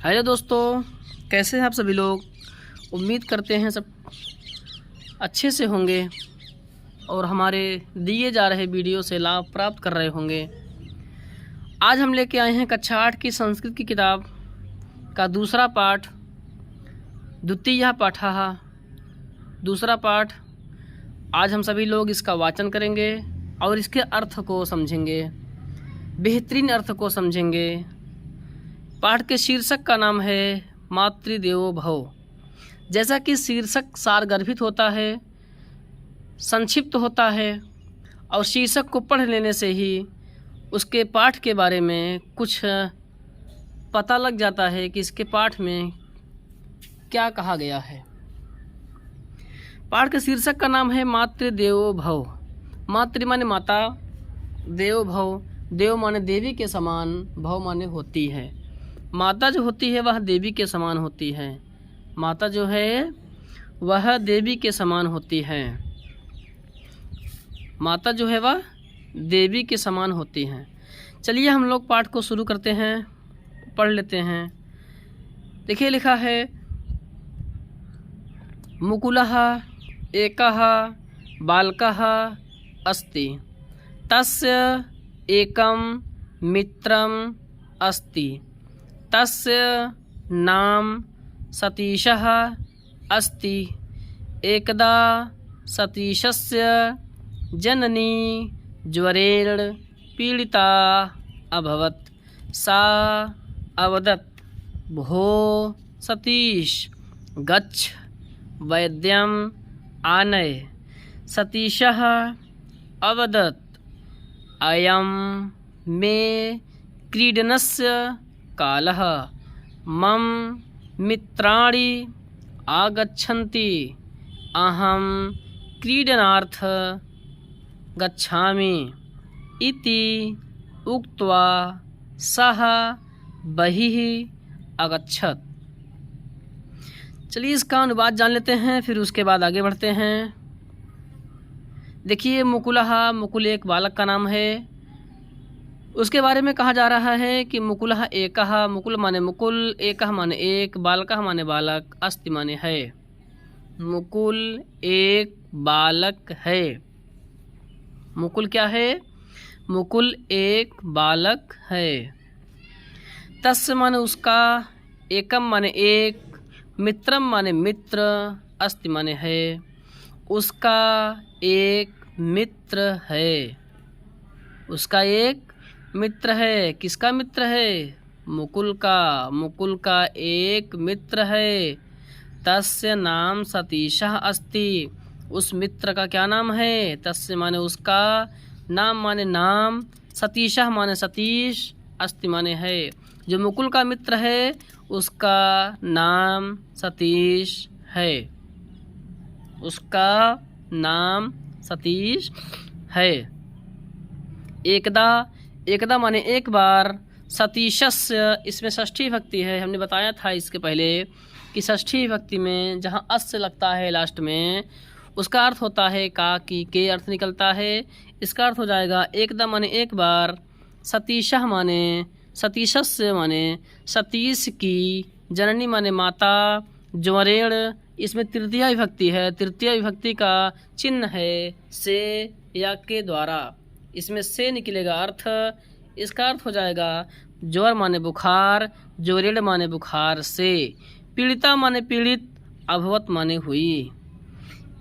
Hello दोस्तों, कैसे हैं आप सभी लोग। उम्मीद करते हैं सब अच्छे से होंगे और हमारे दिए जा रहे वीडियो से लाभ प्राप्त कर रहे होंगे। आज हम लेके आए हैं कक्षा 8 की संस्कृत की किताब का दूसरा पाठ, द्वितीयः पाठः। दूसरा पाठ आज हम सभी लोग इसका वाचन करेंगे और इसके अर्थ को समझेंगे, बेहतरीन अर्थ को समझेंगे। पाठ के शीर्षक का नाम है मातृदेवो भव। जैसा कि शीर्षक सारगर्भित होता है, संक्षिप्त होता है और शीर्षक को पढ़ लेने से ही उसके पाठ के बारे में कुछ पता लग जाता है कि इसके पाठ में क्या कहा गया है। पाठ के शीर्षक का नाम है मातृदेवो भव। मातृ माने माता, देवो भव, देव माने देवी के समान, भव माने होती है। माता जो होती है वह देवी के समान होती है। माता जो है वह देवी के समान होती है। माता जो है वह देवी के समान होती है। चलिए हम लोग पाठ को शुरू करते हैं, पढ़ लेते हैं। देखिए लिखा है, मुकुलः एकः बालकः अस्ति, तस्य एकं मित्रम् अस्ति, तस्य नाम सतीशः अस्ति। एकदा सतीशस्य जननी ज्वरेण पीडिता अभवत्। सा अवदत्, भो सतीश, गच्छ वैद्यम् आनय। सतीशः अवदत्, अयं मे क्रीडनस्य कालः, मम मित्राणि आगच्छन्ति, अहं क्रीडनार्थ गच्छामि इति उक्त्वा सः बहिः अगच्छत्। चलिए इसका अनुवाद जान लेते हैं, फिर उसके बाद आगे बढ़ते हैं। देखिए, मुकुलः, मुकुल एक बालक का नाम है। उसके बारे में कहा जा रहा है कि मुकुलः एकः, मुकुल माने मुकुल, एकः माने एक, बालकः माने बालक, अस्ति माने है। मुकुल एक बालक है। मुकुल क्या है? मुकुल एक बालक है। तस्य माने उसका, एकम माने एक, मित्रम माने मित्र, अस्ति माने है। उसका एक मित्र है। उसका एक मित्र है। किसका मित्र है? मुकुल का। मुकुल का एक मित्र है। तस्य नाम सतीशः अस्ति। उस मित्र का क्या नाम है? तस्य माने उसका, नाम माने नाम, सतीशः माने सतीश, अस्ति माने है। जो मुकुल का मित्र है उसका नाम सतीश है। उसका नाम सतीश है। एकदा, एकदा माने एक बार, सतीशस्य, इसमें षष्ठी विभक्ति है। हमने बताया था इसके पहले कि षष्ठी विभक्ति में जहाँ अस्य लगता है लास्ट में, उसका अर्थ होता है का, की, के अर्थ निकलता है। इसका अर्थ हो जाएगा एकदा माने एक बार, सतीशः माने सतीशस्य माने सतीश की, जननी माने माता, ज्वरेण, इसमें तृतीया विभक्ति है। तृतीया विभक्ति का चिन्ह है से या के द्वारा। इसमें से निकलेगा अर्थ। इसका अर्थ हो जाएगा ज्वर माने बुखार, ज्वरेण माने बुखार से, पीड़िता माने पीड़ित, अभवत माने हुई।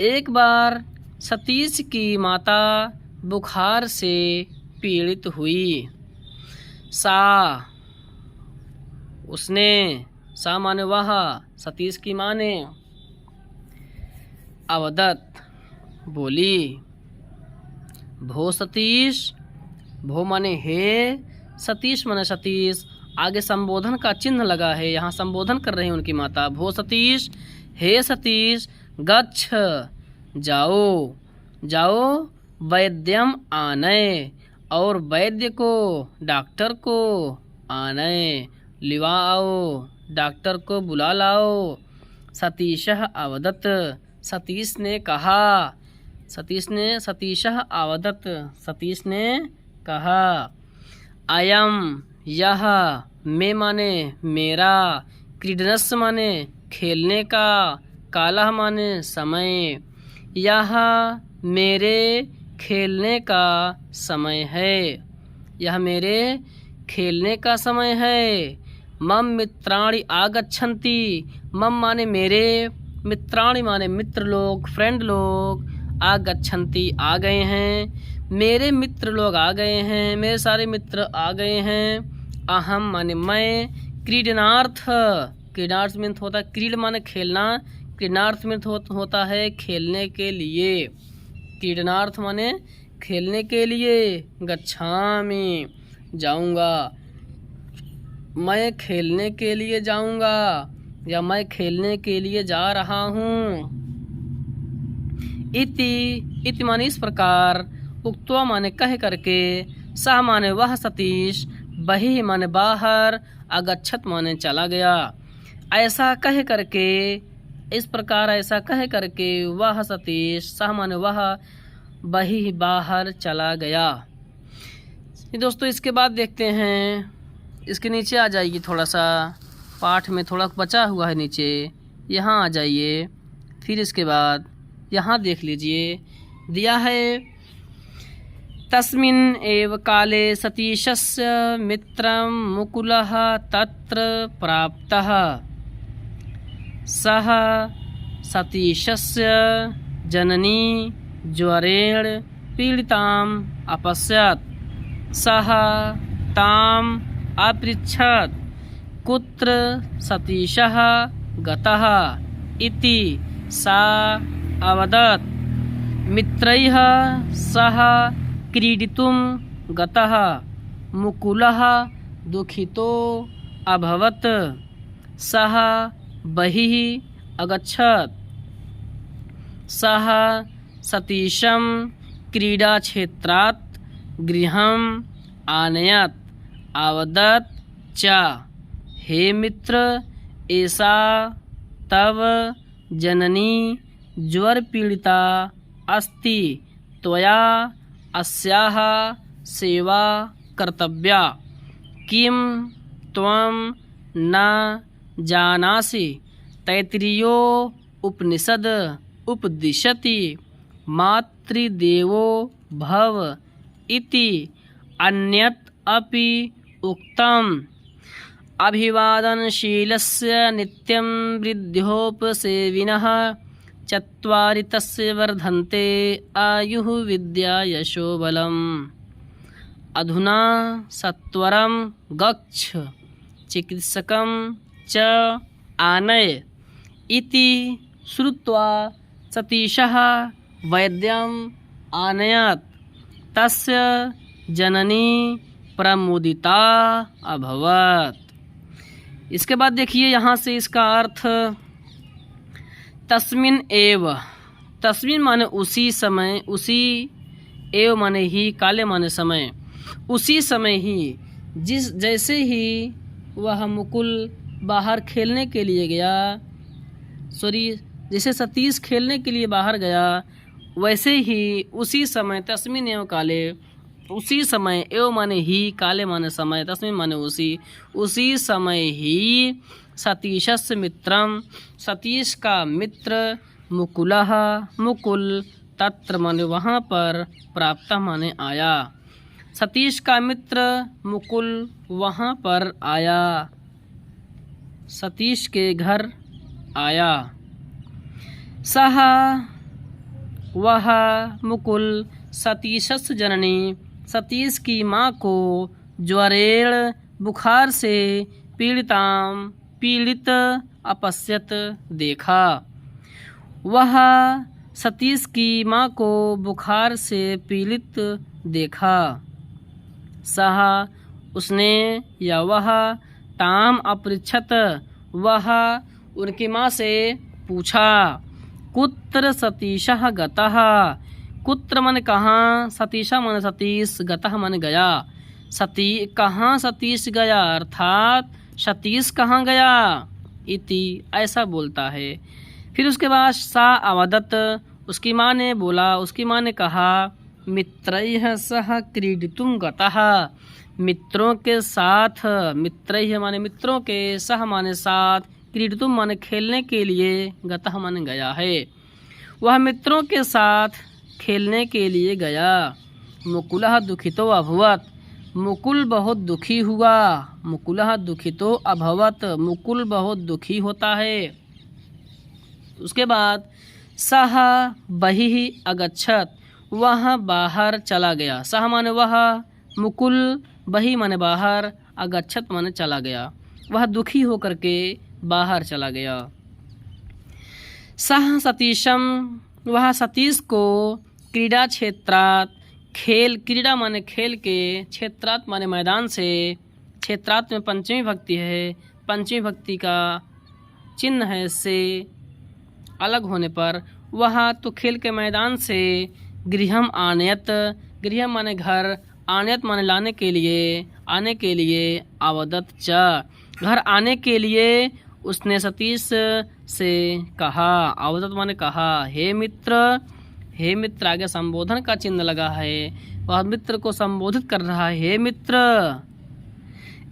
एक बार सतीश की माता बुखार से पीड़ित हुई। सा, उसने, सा माने वह, सतीश की माँ ने, अवदत्, बोली, भो सतीश, भो माने हे, सतीश माने सतीश, आगे संबोधन का चिन्ह लगा है, यहाँ संबोधन कर रहे हैं उनकी माता। भो सतीश, हे सतीश, गच्छ, जाओ, जाओ, वैद्यम आनय, और वैद्य को, डॉक्टर को, आनय, लिवाओ, डॉक्टर को बुला लाओ। सतीशः अवदत्, सतीश ने कहा। सतीश ने, सतीशः अवदत्, सतीश ने कहा। अयम, यह, मे माने मेरा, क्रीडनस माने खेलने का, कालः माने समय। यह मेरे खेलने का समय है, यह मेरे खेलने का समय है। मम मित्राणि आगच्छन्ति, मम माने मेरे, मित्राणि माने मित्र लोग, फ्रेंड लोग, आगच्छन्ति आ गए हैं, मेरे मित्र लोग आ गए हैं, मेरे सारे मित्र आ गए हैं। अहम माने मैं, क्रीडनार्थ, क्रीडार्थ मीन्स होता है क्रीड माने खेलना, क्रीडनार्थ मीन्स होता है खेलने के लिए, क्रीडनार्थ माने खेलने के लिए। गच्छामि जाऊंगा, मैं खेलने के लिए जाऊंगा या मैं खेलने के लिए जा रहा हूँ। इति माने इस प्रकार, उक्त्वा माने कह करके, सह माने वह सतीश, बहिः माने बाहर, अगच्छत माने चला गया। ऐसा कह करके, इस प्रकार ऐसा कह करके वह सतीश, सह माने वह, बहिः बाहर चला गया। दोस्तों इसके बाद देखते हैं, इसके नीचे आ जाइए, थोड़ा सा पाठ में थोड़ा बचा हुआ है नीचे, यहाँ आ जाइए। फिर इसके बाद यहाँ देख लीजिए, दिया है तस्मिन् एव काले सतीशस्य मित्रं मुकुलः तत्र प्राप्तः। सः सतीशस्य जननी ज्वरेण पीडिताम् अपश्यत्। सः ताम् अपृच्छत् कुत्र सतीशः गतः इति। सा अवदत् मित्रैः सह क्रीडितुं गतः। मुकुलः दुःखितो अभवत्। सः बहिः अगच्छत्। सः सतीशं क्रीडाक्षेत्रात् गृहम् आनयत्। अवदत् च, हे मित्र, एषा तव जननी ज्वरपीडिता अस्ति, त्वया अस्याः सेवा कर्तव्या। किं त्वं न जानासि, तैत्तिरीयो उपनिषद उपदिशति मातृदेवो भव इति। अन्यत् अपि उक्तम्। अभिवादनशीलस्य नित्यं वृद्ध्योपसेविनः चत्वारि तस्य वर्धन्ते आयुः विद्या यशो बलम्। अधुना सत्वरं गच्छ, चिकित्सकं च आनय इति श्रुत्वा सतीशः वैद्यम् आनयत्। तस्य जननी प्रमुदिता अभवत्। इसके बाद देखिए यहाँ से इसका अर्थ, तस्मिन एव, तस्मिन माने उसी समय, उसी, एव माने ही, काले माने समय, उसी समय ही, जैसे ही वह मुकुल बाहर खेलने के लिए गया, जैसे सतीश खेलने के लिए बाहर गया, वैसे ही उसी समय, तस्मिन एव काले, उसी समय, एव माने ही, काले माने समय, तस्मिन माने उसी समय ही, सतीशस्य मित्रम, सतीश का मित्र, मुकुलः मुकुल, तत्र माने वहाँ पर, प्राप्त माने आया, सतीश का मित्र मुकुल वहाँ पर आया, सतीश के घर आया। सह वह मुकुल सतीशस्य जननी, सतीश की माँ को, ज्वरेण बुखार से, पीड़ित अपश्यत देखा। वह सतीश की माँ को बुखार से पीड़ित देखा। सह उसने, या वह, ताम अपृच्छत, वह उनकी माँ से पूछा, कुत्र सतीशः गतः, कुत्र मन कहाँ, सतीशा मन सतीश, गतः मन गया, कहाँ सतीश गया, अर्थात सतीश कहाँ गया, इति ऐसा बोलता है। फिर उसके बाद सा अवदत्, उसकी माँ ने बोला, उसकी माँ ने कहा, मित्रैः सह क्रीडितुं गतः, मित्रों के साथ, मित्रैः माने मित्रों के, सह माने साथ, क्रीडितुम माने खेलने के लिए, गतः माने गया है। वह मित्रों के साथ खेलने के लिए गया। मुकुलः दुखितो अभवत्, मुकुल बहुत दुखी हुआ। मुकुलः दुखितो अभवत्, मुकुल बहुत दुखी होता है। उसके बाद सह बहिः अगच्छत्, वह बाहर चला गया। सह माने वह, मुकुल, बहिः माने बाहर, अगच्छत् माने चला गया। वह दुखी होकर के बाहर चला गया। सह सतीशम, वह सतीश को, क्रीडा क्षेत्रात्, खेल, क्रीडा माने खेल के, क्षेत्रात् माने मैदान से, क्षेत्रात् में पंचमी भक्ति है, पंचमी भक्ति का चिन्ह है से अलग होने पर, वह तो खेल के मैदान से, गृहम आनयत, गृहम माने घर, आनयत माने लाने के लिए, आने के लिए, आवदत च, घर आने के लिए उसने सतीश से कहा। आवदत माने कहा। हे मित्र, हे मित्र, आगे संबोधन का चिन्ह लगा है, वह मित्र को संबोधित कर रहा है। हे मित्र,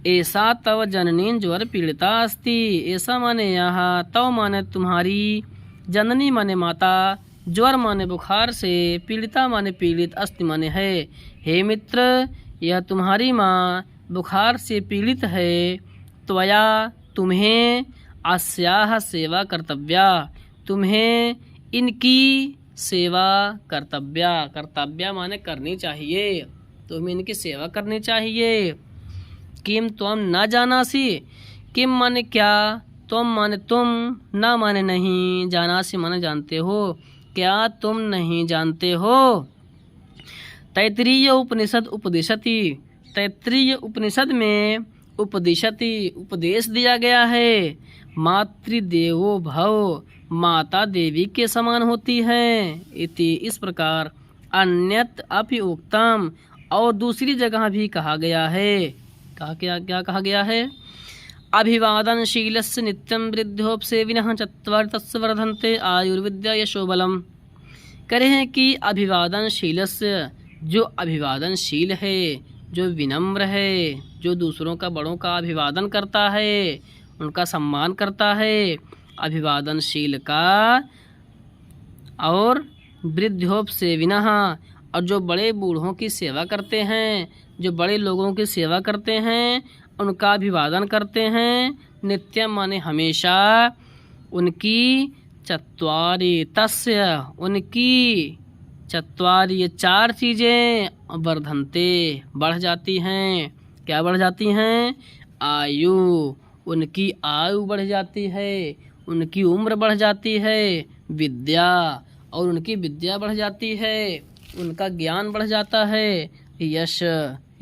ऐसा तव जननी ज्वर पीड़िता अस्ति, ऐसा माने यहाँ, तव माने तुम्हारी, जननी माने माता, ज्वर माने बुखार से, पीड़िता माने पीड़ित, अस्ति माने है। हे मित्र, यह तुम्हारी माँ बुखार से पीड़ित है। त्वया तुम्हें, अस्याः सेवा कर्तव्या, तुम्हें इनकी सेवा कर्तव्या, कर्तव्या माने करनी चाहिए, तुम्हें इनकी सेवा करनी चाहिए। किम त्वम न जानासि, किम माने क्या, त्वम माने तुम, न माने नहीं, जानासि माने जानते हो, क्या तुम नहीं जानते हो। तैत्तिरीय उपनिषद उपदिशति, तैत्तिरीय उपनिषद में उपदिशति, उपदेश दिया गया है। मातृदेवो भव, माता देवी के समान होती है। इति, इस प्रकार, अन्यत अपि उक्तम, और दूसरी जगह भी कहा गया है। क्या कहा गया है। अभिवादनशीलस्य नित्यं वृद्धोपसेविनः चत्वारि तस्य वर्धन्ते आयुर्विद्या यशोबलम। करें हैं कि अभिवादनशीलस्य, जो अभिवादनशील है, जो विनम्र है, जो दूसरों का, बड़ों का अभिवादन करता है, उनका सम्मान करता है, अभिवादनशील का, और वृद्धोपसेविनः, और जो बड़े बूढ़ों की सेवा करते हैं, जो बड़े लोगों की सेवा करते हैं, उनका अभिवादन करते हैं। नित्यम माने हमेशा, उनकी, चत्वारि तस्य, उनकी, चत्वारि ये चार चीज़ें, वर्धन्ते बढ़ जाती हैं। क्या बढ़ जाती हैं। आयु, उनकी आयु बढ़ जाती है, उनकी उम्र बढ़ जाती है। विद्या, और उनकी विद्या बढ़ जाती है, उनका ज्ञान बढ़ जाता है। यश,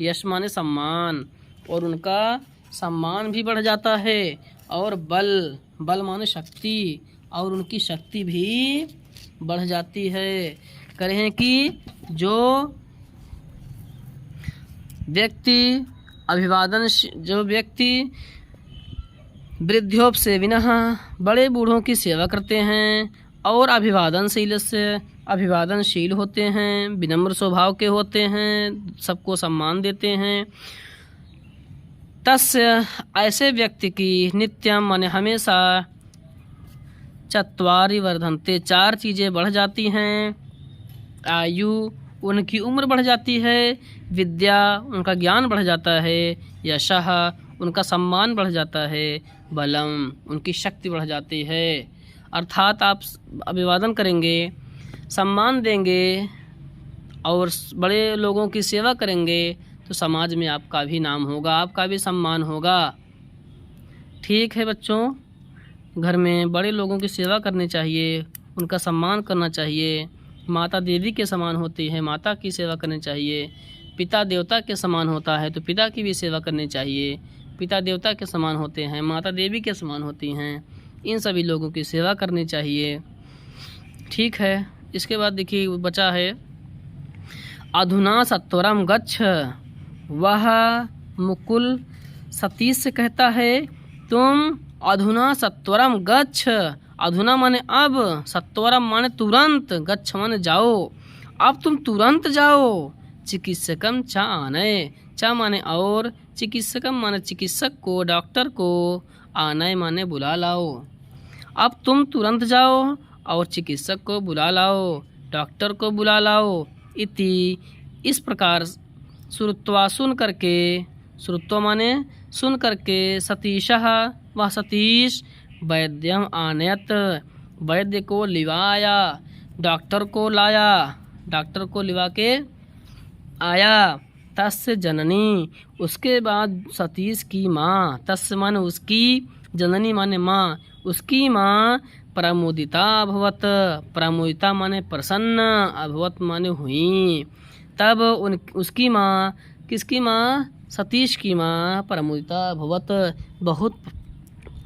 यश माने सम्मान, और उनका सम्मान भी बढ़ जाता है। और बल, बल माने शक्ति, और उनकी शक्ति भी बढ़ जाती है। करें कि जो व्यक्ति अभिवादन, जो व्यक्ति वृद्धोपसेविनः, बड़े बूढ़ों की सेवा करते हैं, और अभिवादनशील होते हैं, विनम्र स्वभाव के होते हैं, सबको सम्मान देते हैं। तस्य, ऐसे व्यक्ति की, नित्यम माने हमेशा, चत्वारि वर्धन्ते, चार चीज़ें बढ़ जाती हैं। आयु, उनकी उम्र बढ़ जाती है। विद्या, उनका ज्ञान बढ़ जाता है। यशः, उनका सम्मान बढ़ जाता है। बलम, उनकी शक्ति बढ़ जाती है। अर्थात आप अभिवादन करेंगे, सम्मान देंगे, और बड़े लोगों की सेवा करेंगे, तो समाज में आपका भी नाम होगा, आपका भी सम्मान होगा। ठीक है बच्चों, घर में बड़े लोगों की सेवा करनी चाहिए, उनका सम्मान करना चाहिए। माता देवी के समान होती है, माता की सेवा करनी चाहिए। पिता देवता के समान होता है, तो पिता की भी सेवा करनी चाहिए। पिता देवता के समान होते हैं, माता देवी के समान होती हैं, इन सभी लोगों की सेवा करनी चाहिए। ठीक है, इसके बाद देखिए बचा है, अधुना सत्वरम गच्छ। वह मुकुल सतीश से कहता है, तुम अधुना सत्वरम गच्छ, अधुना माने अब, सत्वरम माने तुरंत, गच्छ माने जाओ, अब तुम तुरंत जाओ। चिकित्सकम चा आनय। चा माने और, चिकित्सकम माने चिकित्सक को, डॉक्टर को, आनय माने बुला लाओ। अब तुम तुरंत जाओ और चिकित्सक को बुला लाओ, डॉक्टर को बुला लाओ। इति इस प्रकार श्रुत्वा सुन करके, श्रुत्वा माने सुन करके, सतीशः वह सतीश वैद्यम आनयत वैद्य को लिवाया, डॉक्टर को लाया, डॉक्टर को लिवा के आया। तस्य जननी उसके बाद सतीश की माँ, तस्य माने उसकी, जननी माने माँ, उसकी माँ प्रमोदिता अभवत, प्रमोदिता माने प्रसन्न, अभवत माने हुई। तब उसकी माँ, किसकी माँ? सतीश की माँ प्रमोदिता अभवत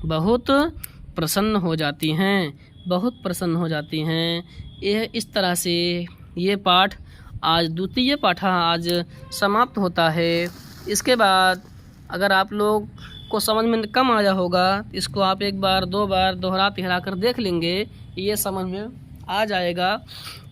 बहुत प्रसन्न हो जाती हैं, बहुत प्रसन्न हो जाती हैं। यह इस तरह से ये पाठ आज द्वितीय पाठ आज समाप्त होता है। इसके बाद अगर आप लोग को समझ में कम आया होगा, इसको आप एक बार दो बार दोहरा तिहरा कर देख लेंगे, ये समझ में आ जाएगा।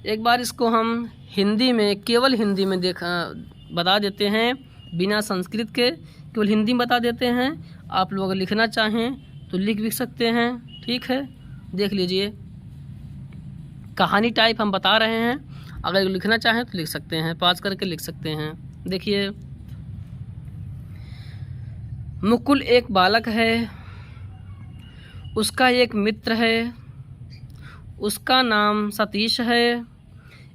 एक बार इसको हम हिंदी में, केवल हिंदी में बता देते हैं, बिना संस्कृत के केवल हिंदी में बता देते हैं। आप लोग लिखना चाहें तो लिख भी सकते हैं, ठीक है। देख लीजिए, कहानी टाइप हम बता रहे हैं, अगर लिखना चाहें तो लिख सकते हैं, पास करके लिख सकते हैं। देखिए, मुकुल एक बालक है, उसका एक मित्र है, उसका नाम सतीश है।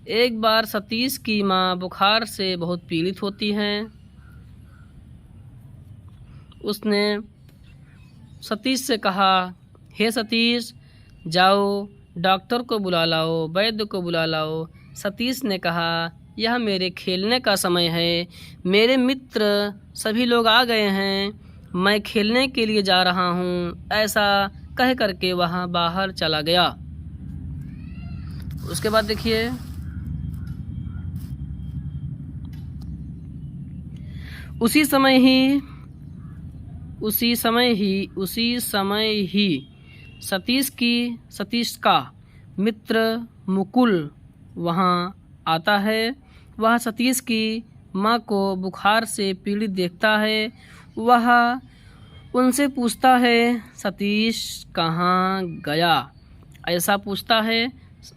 एक बार सतीश की माँ बुखार से बहुत पीड़ित होती हैं। उसने सतीश से कहा, हे सतीश, जाओ डॉक्टर को बुला लाओ, वैद्य को बुला लाओ। सतीश ने कहा, यह मेरे खेलने का समय है, मेरे मित्र सभी लोग आ गए हैं, मैं खेलने के लिए जा रहा हूँ। ऐसा कह करके वहाँ बाहर चला गया। उसके बाद देखिए, उसी समय ही सतीश का मित्र मुकुल वहाँ आता है। वह सतीश की माँ को बुखार से पीड़ित देखता है। वह उनसे पूछता है, सतीश कहाँ गया? ऐसा पूछता है।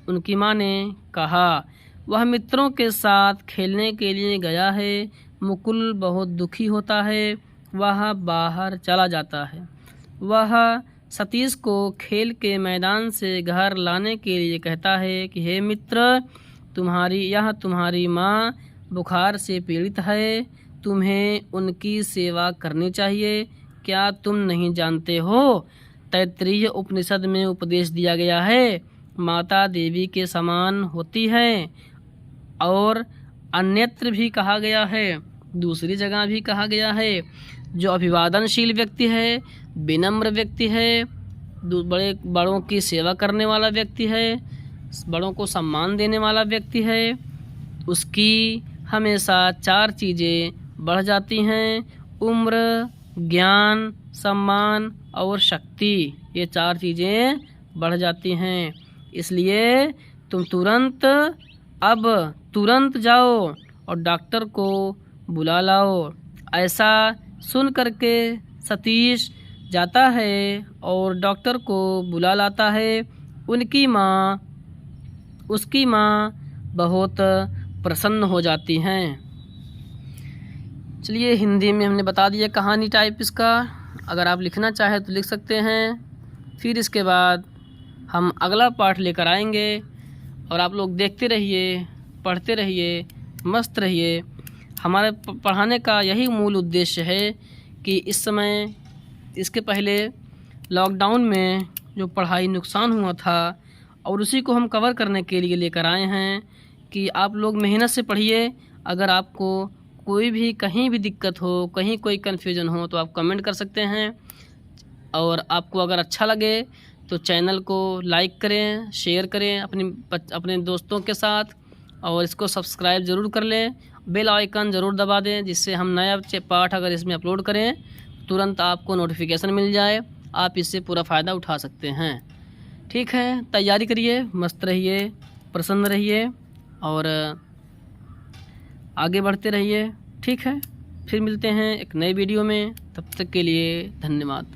उनकी माँ ने कहा, वह मित्रों के साथ खेलने के लिए गया है। मुकुल बहुत दुखी होता है, वह बाहर चला जाता है। वह सतीश को खेल के मैदान से घर लाने के लिए कहता है कि हे मित्र, तुम्हारी माँ बुखार से पीड़ित है, तुम्हें उनकी सेवा करनी चाहिए। क्या तुम नहीं जानते हो, तैत्तिरीय उपनिषद में उपदेश दिया गया है, माता देवी के समान होती है। और अन्यत्र भी कहा गया है, दूसरी जगह भी कहा गया है, जो अभिवादनशील व्यक्ति है, विनम्र व्यक्ति है, बड़ों की सेवा करने वाला व्यक्ति है, बड़ों को सम्मान देने वाला व्यक्ति है, उसकी हमेशा 4 चीज़ें बढ़ जाती हैं, उम्र, ज्ञान, सम्मान और शक्ति। ये 4 चीज़ें बढ़ जाती हैं। इसलिए तुम तुरंत जाओ और डॉक्टर को बुला लाओ। ऐसा सुन करके सतीश जाता है और डॉक्टर को बुला लाता है। उसकी माँ बहुत प्रसन्न हो जाती हैं। चलिए, हिंदी में हमने बता दिया कहानी टाइप इसका। अगर आप लिखना चाहें तो लिख सकते हैं। फिर इसके बाद हम अगला पाठ लेकर आएंगे और आप लोग देखते रहिए, पढ़ते रहिए, मस्त रहिए। हमारे पढ़ाने का यही मूल उद्देश्य है कि इस समय, इसके पहले लॉकडाउन में जो पढ़ाई नुकसान हुआ था और उसी को हम कवर करने के लिए लेकर आए हैं कि आप लोग मेहनत से पढ़िए। अगर आपको कोई भी कहीं भी दिक्कत हो, कहीं कोई कन्फ्यूजन हो तो आप कमेंट कर सकते हैं। और आपको अगर अच्छा लगे तो चैनल को लाइक करें, शेयर करें अपने दोस्तों के साथ, और इसको सब्सक्राइब ज़रूर कर लें। बेल आइकन ज़रूर दबा दें, जिससे हम नया पाठ अगर इसमें अपलोड करें तुरंत आपको नोटिफिकेशन मिल जाए, आप इससे पूरा फ़ायदा उठा सकते हैं। ठीक है, तैयारी करिए, मस्त रहिए, प्रसन्न रहिए और आगे बढ़ते रहिए। ठीक है, फिर मिलते हैं एक नई वीडियो में, तब तक के लिए धन्यवाद।